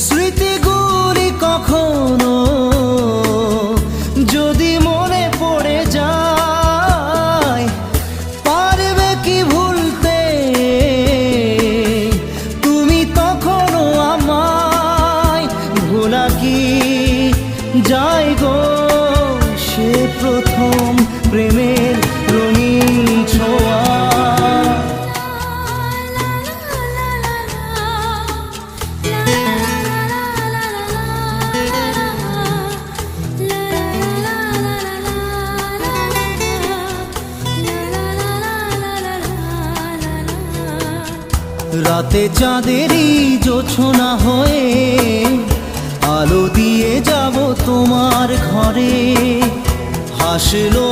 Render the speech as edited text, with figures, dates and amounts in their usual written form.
স্মৃতিগুলি কখনো যদি মনে পড়ে যায়, পারবে কি ভুলতে তুমি তখনো আমায়? ভোলা কি যায় গো সে প্রথম প্রেমের রঙিন ছোঁয়া? রাতে চাঁদেরই জোছনা হয়ে আলো দিয়ে যাব তোমার ঘরে। হাসলো